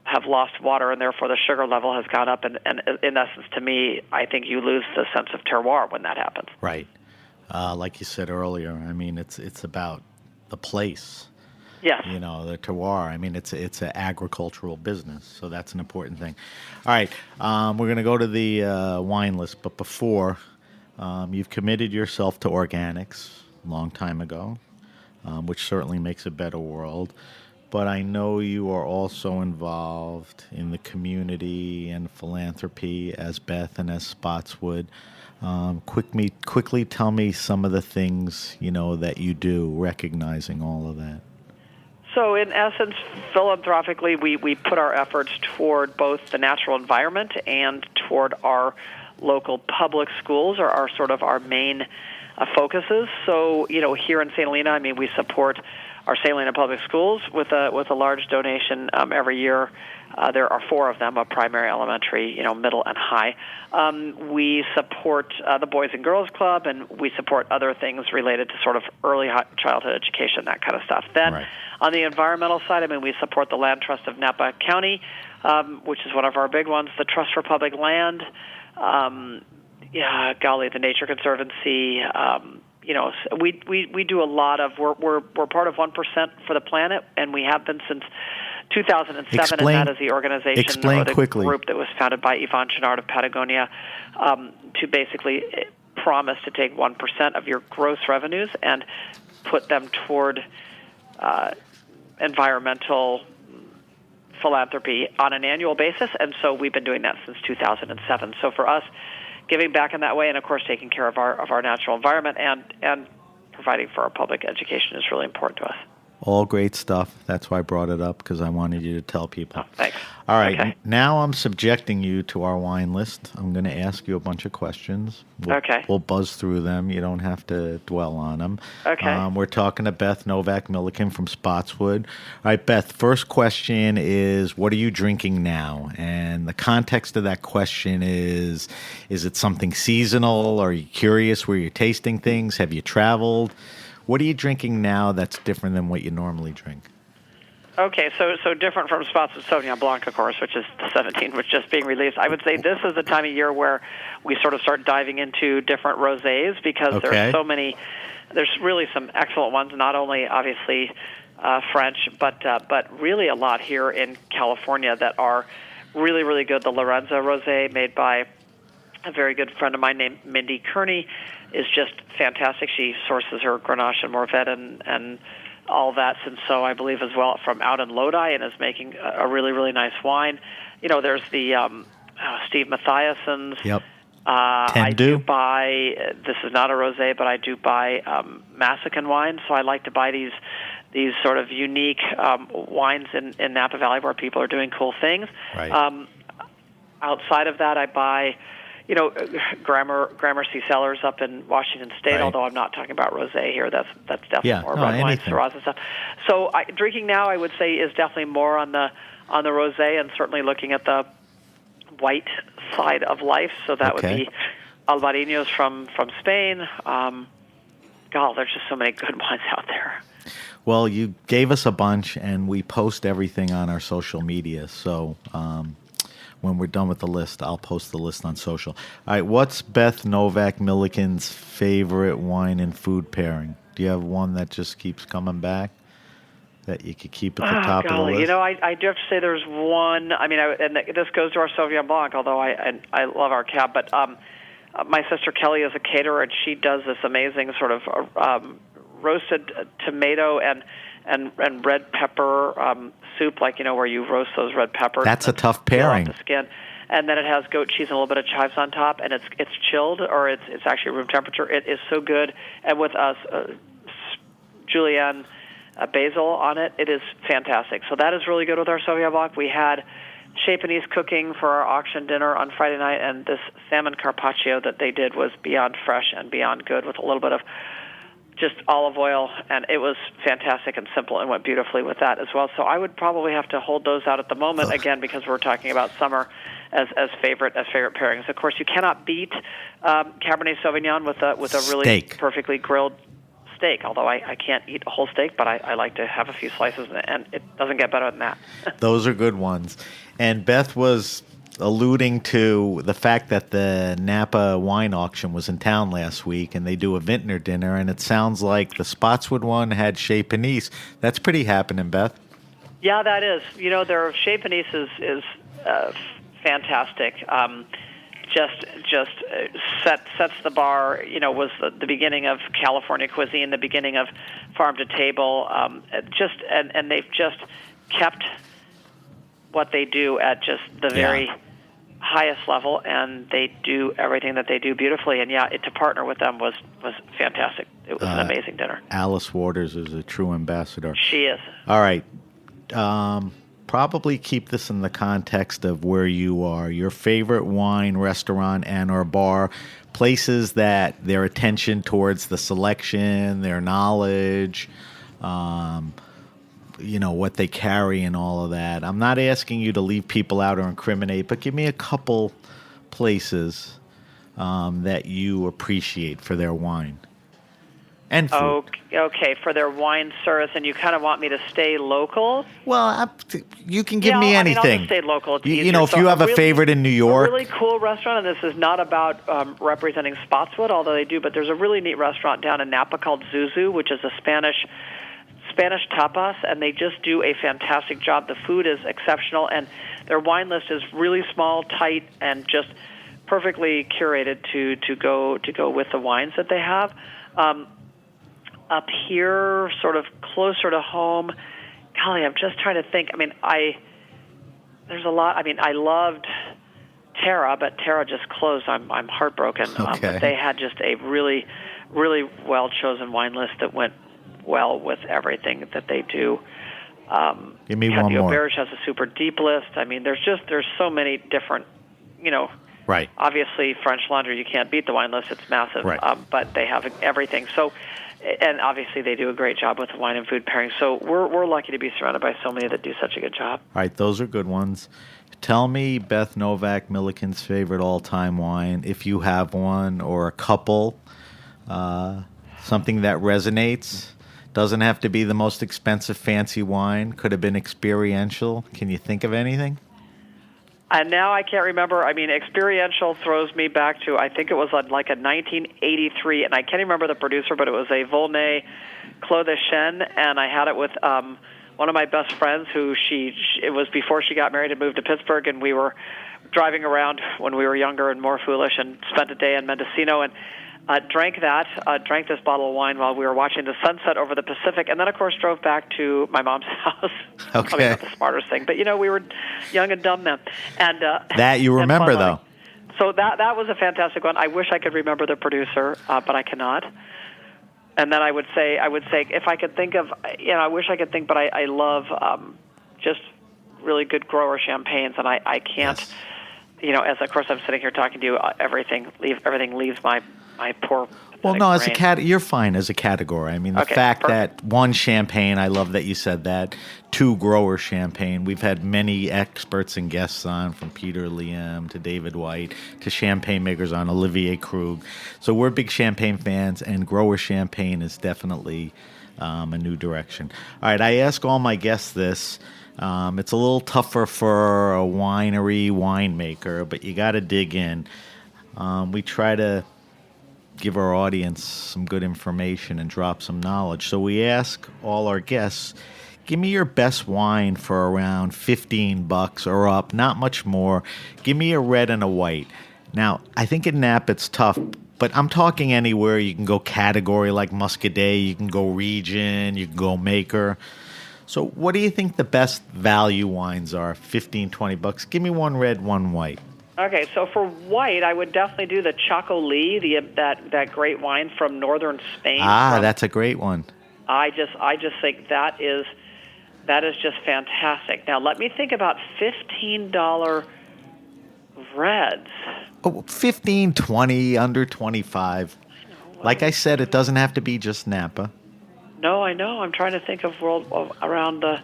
have lost water, and therefore the sugar level has gone up. And in essence, to me, I think you lose the sense of terroir when that happens. Right. Like you said earlier, I mean, it's about the place. Yes. The terroir. I mean, it's an agricultural business, so that's an important thing. All right, we're going to go to the wine list, but before, you've committed yourself to organics a long time ago, which certainly makes a better world. But I know you are also involved in the community and philanthropy as Beth and as Spottswoode. Quickly tell me some of the things that you do, recognizing all of that. So in essence, philanthropically, we put our efforts toward both the natural environment and toward our local public schools, are our main focuses. So here in St. Helena, I mean, we support our St. Helena Public Schools with a large donation every year. There are 4 of them: a primary, elementary, middle, and high. We support the Boys and Girls Club, and we support other things related to sort of early childhood education, that kind of stuff. Then, right. On the environmental side, I mean, we support the Land Trust of Napa County, which is one of our big ones. The Trust for Public Land, the Nature Conservancy. We do a lot of. We're part of 1% for the Planet, and we have been since 2007, and that is the organization or the quickly. Group that was founded by Yvonne Chenard of Patagonia to basically promise to take 1% of your gross revenues and put them toward environmental philanthropy on an annual basis. And so we've been doing that since 2007. So for us, giving back in that way, and of course taking care of our natural environment and providing for our public education is really important to us. All great stuff. That's why I brought it up, because I wanted you to tell people. Oh, thanks. All right. Okay. Now I'm subjecting you to our wine list. I'm going to ask you a bunch of questions. We'll buzz through them. You don't have to dwell on them. Okay. We're talking to Beth Novak Milliken from Spottswoode. All right, Beth, first question is, what are you drinking now? And the context of that question is it something seasonal? Are you curious where you're tasting things? Have you traveled? What are you drinking now that's different than what you normally drink? Okay, so different from Spottswoode Sauvignon Blanc, of course, which is the 17, which is just being released. I would say this is the time of year where we sort of start diving into different rosés, because there's so many. There's really some excellent ones, not only obviously French, but really a lot here in California that are really, really good. The Lorenzo rosé, made by a very good friend of mine named Mindy Kearney, is just fantastic. She sources her Grenache and Morvet and all that, and so I believe as well from out in Lodi, and is making a really, really nice wine. There's the Steve Mathiassen's. Yep. I do buy, this is not a rosé, but I do buy Massican wines, so I like to buy these sort of unique wines in Napa Valley where people are doing cool things. Right. Outside of that, I buy Gramercy Cellars up in Washington State. Right. Although I'm not talking about rosé here. That's definitely more red wine, Syrahs and stuff. So drinking now, I would say, is definitely more on the rosé, and certainly looking at the white side of life. So that would be Alvarinhos from Spain. There's just so many good wines out there. Well, you gave us a bunch, and we post everything on our social media. So when we're done with the list, I'll post the list on social. All right, what's Beth Novak Milliken's favorite wine and food pairing? Do you have one that just keeps coming back that you could keep at the top of the list? I do have to say there's one. I mean, and this goes to our Sauvignon Blanc, although I love our Cab. But my sister Kelly is a caterer, and she does this amazing sort of roasted tomato and red pepper soup, where you roast those red peppers. That's a tough pairing. Off the skin. And then it has goat cheese and a little bit of chives on top, and it's chilled, or it's actually room temperature. It is so good. And with us, julienne basil on it, it is fantastic. So that is really good with our Sauvignon Blanc. We had Chez Panisse cooking for our auction dinner on Friday night, and this salmon carpaccio that they did was beyond fresh and beyond good, with a little bit of just olive oil, and it was fantastic and simple and went beautifully with that as well. So I would probably have to hold those out at the moment, again, because we're talking about summer as favorite pairings. Of course, you cannot beat Cabernet Sauvignon with a really perfectly grilled steak, although I can't eat a whole steak, but I like to have a few slices, and it doesn't get better than that. Those are good ones. And Beth was alluding to the fact that the Napa wine auction was in town last week, and they do a vintner dinner, and it sounds like the Spottswoode one had Chez Panisse. That's pretty happening, Beth. Yeah, that is. Their Chez Panisse is fantastic. Just sets the bar. Was the beginning of California cuisine, the beginning of farm to table. And they've just kept what they do at just the very highest level, and they do everything that they do beautifully. And to partner with them was fantastic. It was an amazing dinner. Alice Waters is a true ambassador. She is. All right. Probably keep this in the context of where you are. Your favorite wine, restaurant, and or bar, places that their attention towards the selection, their knowledge, what they carry and all of that. I'm not asking you to leave people out or incriminate, but give me a couple places that you appreciate for their wine and food. Okay, for their wine service, and you kind of want me to stay local? Well, you can give me anything. I'll just stay local. It's easier. If you have a favorite in New York. A really cool restaurant, and this is not about representing Spottswoode, although they do, but there's a really neat restaurant down in Napa called Zuzu, which is a Spanish tapas, and they just do a fantastic job. The food is exceptional, and their wine list is really small, tight, and just perfectly curated to go with the wines that they have. Up here, sort of closer to home, golly, I'm just trying to think. I mean, there's a lot. I mean, I loved Terra, but Terra just closed. I'm heartbroken. Okay. But they had just a really, really well-chosen wine list that went well with everything that they do. Give me one more. Berh has a super deep list. I mean, there's so many different, Right. Obviously, French Laundry, you can't beat the wine list. It's massive. Right. But they have everything. So, and obviously they do a great job with the wine and food pairing. So we're lucky to be surrounded by so many that do such a good job. All right, those are good ones. Tell me Beth Novak Milliken's favorite all-time wine, if you have one, or a couple, something that resonates. Doesn't have to be the most expensive fancy wine. Could have been experiential. Can you think of anything? And now I can't remember. I mean, experiential throws me back to, I think it was like a 1983, and I can't remember the producer, but it was a Volnay Clos de Chêne, and I had it with one of my best friends who it was before she got married and moved to Pittsburgh, and we were driving around when we were younger and more foolish and spent a day in Mendocino, and drank this bottle of wine while we were watching the sunset over the Pacific, and then, of course, drove back to my mom's house. Okay. Probably not the smartest thing, but, we were young and dumb then. And that you remember, though. So that was a fantastic one. I wish I could remember the producer, but I cannot. And then I would say if I could think of, I wish I could think, but I love just really good grower champagnes, and I can't. Yes. as of course I'm sitting here talking to you, everything leaves my poor. Well, no, as brain. you're fine as a category. I mean, the fact perfect. that one, champagne, I love that you said that. 2, grower champagne. We've had many experts and guests on, from Peter Liam to David White to champagne makers on, Olivier Krug. So we're big champagne fans, and grower champagne is definitely a new direction. All right, I ask all my guests this. It's a little tougher for a winery winemaker, but you got to dig in. We try to give our audience some good information and drop some knowledge. So we ask all our guests, give me your best wine for around $15 or up, not much more. Give me a red and a white. Now, I think in Napa it's tough, but I'm talking anywhere. You can go category like Muscadet, you can go region, you can go maker. So what do you think the best value wines are? $15-20. Give me one red, one white. Okay, so for white, I would definitely do the Chocolí, that great wine from northern Spain. That's a great one. I just think that is just fantastic. Now let me think about $15 reds. Oh, 15, 20, under 25. Like I said, it doesn't have to be just Napa. No, I know. I'm trying to think of around the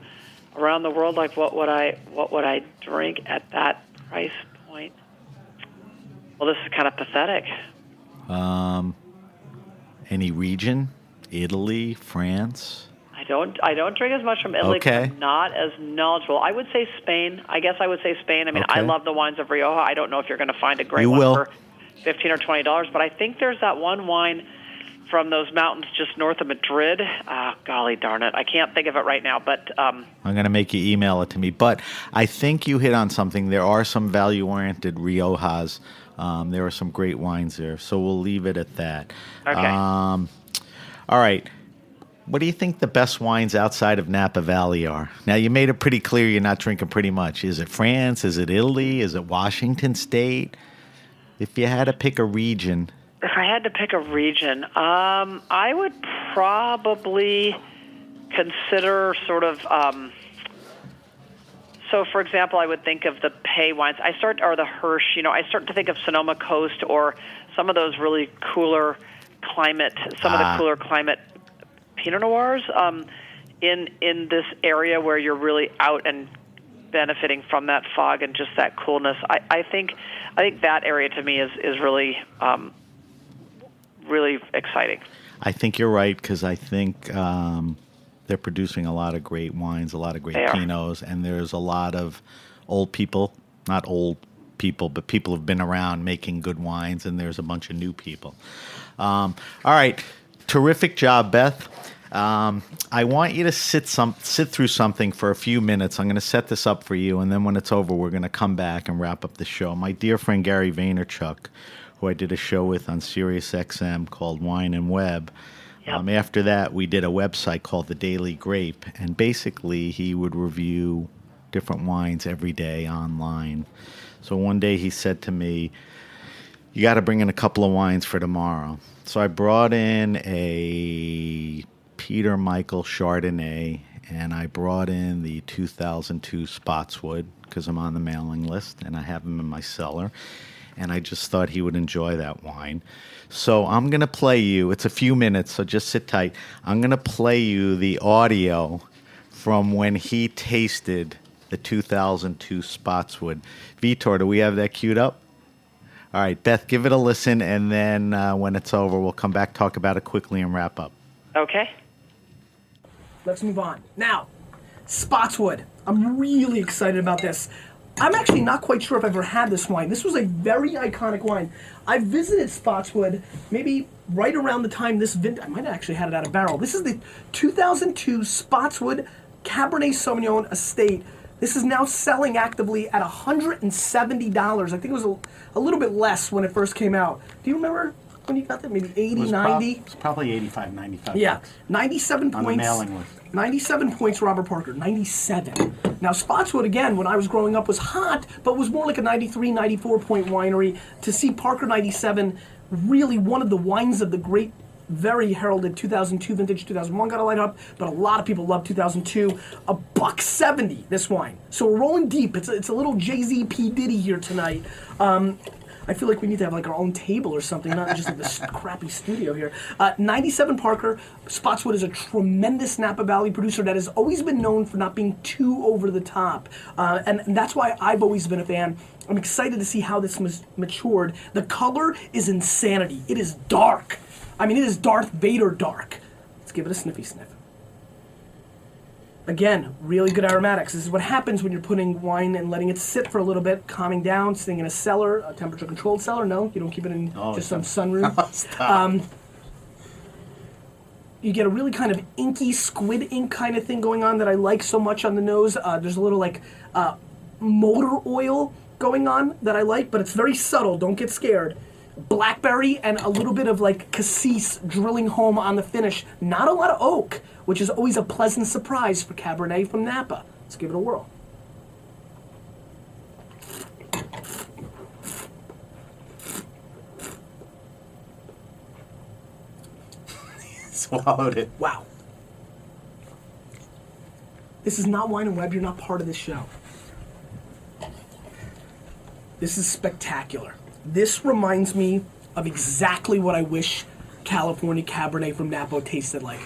world. Like what would I drink at that price point? Well, this is kind of pathetic. Any region? Italy, France? I don't drink as much from Italy. Okay. I'm not as knowledgeable. I would say Spain. I guess I would say Spain. I mean, Okay. I love the wines of Rioja. I don't know if you're going to find a great You one will. for $15 or $20, but I think there's that one wine from those mountains just north of Madrid. Golly darn it. I can't think of it right now, but... I'm going to make you email it to me. But I think you hit on something. There are some value-oriented Riojas. There are some great wines there. So we'll leave it at that. Okay. All right. What do you think the best wines outside of Napa Valley are? Now, you made it pretty clear you're not drinking pretty much. Is it France? Is it Italy? Is it Washington State? If you had to pick a region... If I had to pick a region, I would probably consider sort of. So, for example, I would think of the Pay wines. Or the Hirsch. I start to think of Sonoma Coast or some of those really cooler climate. Some of the cooler climate Pinot Noirs in this area where you're really out and benefiting from that fog and just that coolness. I think that area to me is really. Really exciting. I think you're right, because I think they're producing a lot of great wines, a lot of great Pinots, and there's a lot of old people, not old people, but people who've been around making good wines, and there's a bunch of new people. All right, terrific job, Beth. I want you to sit through something for a few minutes. I'm going to set this up for you, and then when it's over, we're going to come back and wrap up the show. My dear friend Gary Vaynerchuk, who I did a show with on Sirius XM called Wine and Web. Yep. After that, we did a website called The Daily Grape, and basically he would review different wines every day online. So one day he said to me, you got to bring in a couple of wines for tomorrow. So I brought in a Peter Michael Chardonnay, and I brought in the 2002 Spottswoode, because I'm on the mailing list, and I have them in my cellar. And I just thought he would enjoy that wine. So I'm going to play you, it's a few minutes, so just sit tight. I'm going to play you the audio from when he tasted the 2002 Spottswoode. Vitor, do we have that queued up? All right, Beth, give it a listen, and then when it's over, we'll come back, talk about it quickly, and wrap up. Okay. Let's move on. Now, Spottswoode. I'm really excited about this. I'm actually not quite sure if I've ever had this wine. This was a very iconic wine. I visited Spottswoode maybe right around the time this vintage. I might have actually had it out of barrel. This is the 2002 Spottswoode Cabernet Sauvignon Estate. This is now selling actively at $170. I think it was a little bit less when it first came out. Do you remember when you got that? Maybe 80, 90? It's probably 85, 95. Yeah, 97 on points. the mailing list. 97 points, Robert Parker, 97. Now, Spottswoode, again, when I was growing up, was hot, but was more like a 93, 94 point winery. To see Parker 97, really one of the wines of the great very heralded 2002 vintage, 2001 got a light up, but a lot of people love 2002. $1.70 this wine. So we're rolling deep. It's a little Jay-Z P. Diddy here tonight. I feel like we need to have like our own table or something, not just like this crappy studio here. 97 Parker. Spottswoode is a tremendous Napa Valley producer that has always been known for not being too over the top. And that's why I've always been a fan. I'm excited to see how this matured. The color is insanity. It is dark. I mean, it is Darth Vader dark. Let's give it a sniffy sniff. Again, really good aromatics. This is what happens when you're putting wine and letting it sit for a little bit, calming down, sitting in a cellar, a temperature-controlled cellar. No, you don't keep it in just some sunroom. You get a really kind of inky, squid ink kind of thing going on that I like so much on the nose. There's a little like motor oil going on that I like, but it's very subtle. Don't get scared. Blackberry and a little bit of like cassis drilling home on the finish. Not a lot of oak, which is always a pleasant surprise for Cabernet from Napa. Let's give it a whirl. Swallowed it. Wow. This is not Wine and Web. You're not part of this show. This is spectacular. This reminds me of exactly what I wish California Cabernet from Napa tasted like.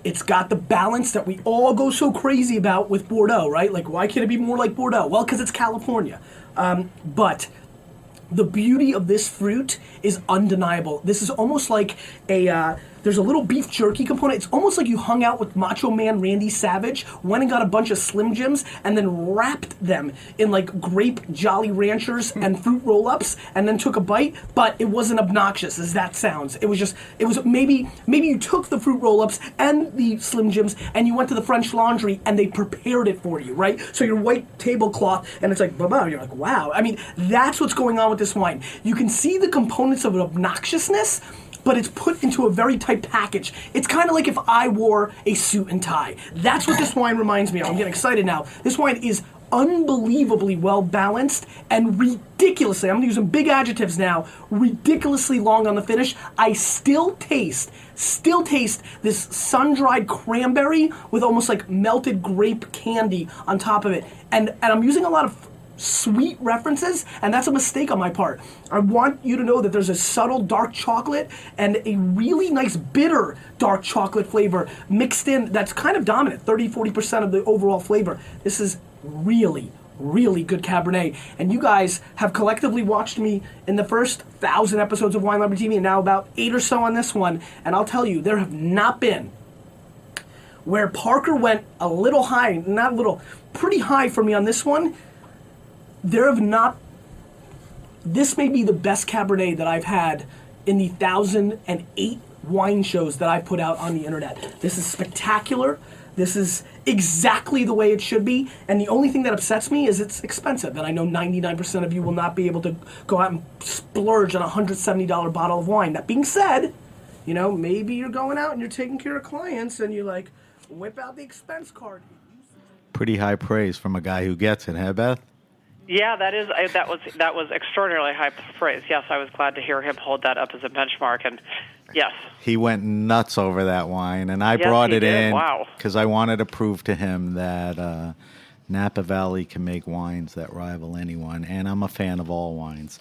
It's got the balance that we all go so crazy about with Bordeaux, right? Like, why can't it be more like Bordeaux? Well, because it's California. But the beauty of this fruit is undeniable. This is almost like there's a little beef jerky component. It's almost like you hung out with Macho Man Randy Savage, went and got a bunch of Slim Jims, and then wrapped them in like grape Jolly Ranchers and fruit roll-ups, and then took a bite, but it wasn't obnoxious as that sounds. It was maybe you took the fruit roll-ups and the Slim Jims, and you went to the French Laundry, and they prepared it for you, right? So your white tablecloth, and it's like, blah, you're like, wow. I mean, that's what's going on with this wine. You can see the components of obnoxiousness, but it's put into a very tight package. It's kind of like if I wore a suit and tie. That's what this wine reminds me of. I'm getting excited now. This wine is unbelievably well balanced and ridiculously, I'm using big adjectives now, ridiculously long on the finish. I still taste this sun-dried cranberry with almost like melted grape candy on top of it. And I'm using a lot of sweet references, and that's a mistake on my part. I want you to know that there's a subtle dark chocolate and a really nice bitter dark chocolate flavor mixed in that's kind of dominant, 30-40% of the overall flavor. This is really, really good Cabernet, and you guys have collectively watched me in the first 1,000 episodes of Wine Library TV, and now about 8 or so on this one, and I'll tell you, there have not been where Parker went a little high, not a little, pretty high for me on this one. There have not, this may be the best Cabernet that I've had in the 1,008 wine shows that I've put out on the internet. This is spectacular. This is exactly the way it should be. And the only thing that upsets me is it's expensive. And I know 99% of you will not be able to go out and splurge on a $170 bottle of wine. That being said, you know, maybe you're going out and you're taking care of clients and you like whip out the expense card. Pretty high praise from a guy who gets it, huh, Beth? Yeah, that was extraordinarily high praise. Yes, I was glad to hear him hold that up as a benchmark, and yes, he went nuts over that wine, and I brought it in because I wanted to prove to him that Napa Valley can make wines that rival anyone, and I'm a fan of all wines.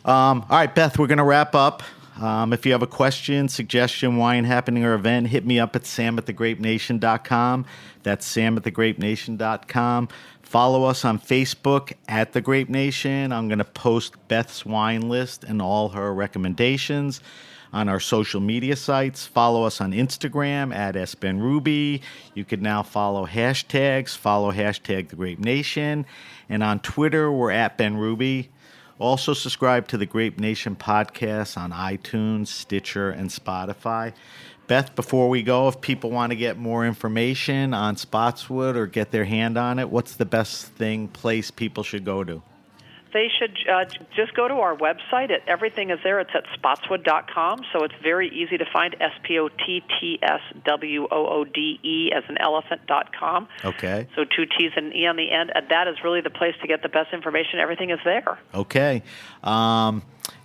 All right, Beth, we're going to wrap up. If you have a question, suggestion, wine happening, or event, hit me up at sam@thegrapenation.com. That's sam@thegrapenation.com. Follow us on Facebook at The Grape Nation. I'm going to post Beth's wine list and all her recommendations on our social media sites. Follow us on Instagram at SBenRuby. You can now follow hashtags. Follow hashtag The Grape Nation. And on Twitter, we're at BenRuby. Also subscribe to the Grape Nation podcast on iTunes, Stitcher, and Spotify. Beth, before we go, if people want to get more information on Spottswoode or get their hand on it, what's the best place people should go to? They should just go to our website. Everything is there. It's at Spottswoode.com, so it's very easy to find, SPOTTSWOODE as an elephant.com. Okay. So 2 T's and an E on the end. And that is really the place to get the best information. Everything is there. Okay.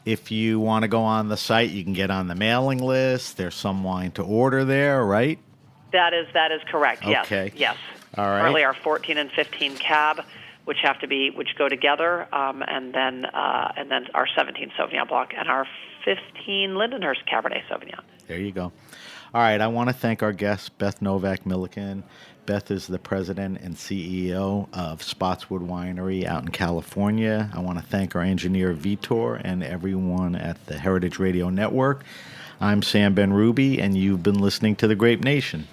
if you want to go on the site, you can get on the mailing list. There's some wine to order there, right? That is correct. Okay. Yes. All right. Currently, our 14 and 15 Cab, which go together, and then our 17 Sauvignon Blanc and our 15 Lindenhurst Cabernet Sauvignon. There you go. All right. I want to thank our guest, Beth Novak Milliken. Beth is the president and CEO of Spottswoode Winery out in California. I want to thank our engineer, Vitor, and everyone at the Heritage Radio Network. I'm Sam Ben-Ruby, and you've been listening to The Grape Nation.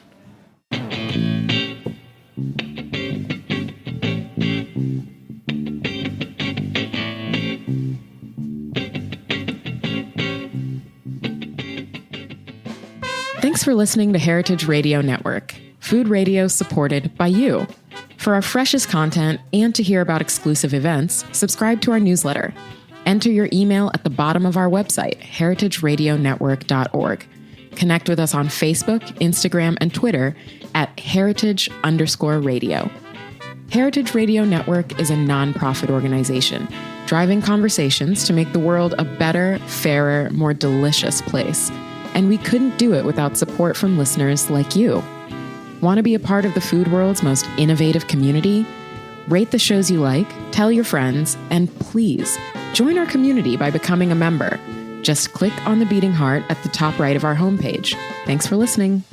Thanks for listening to Heritage Radio Network, food radio supported by you. For our freshest content and to hear about exclusive events, subscribe to our newsletter. Enter your email at the bottom of our website, heritageradionetwork.org. Connect with us on Facebook, Instagram, and Twitter at heritage_radio. Heritage Radio Network is a nonprofit organization driving conversations to make the world a better, fairer, more delicious place. And we couldn't do it without support from listeners like you. Want to be a part of the food world's most innovative community? Rate the shows you like, tell your friends, and please join our community by becoming a member. Just click on the beating heart at the top right of our homepage. Thanks for listening.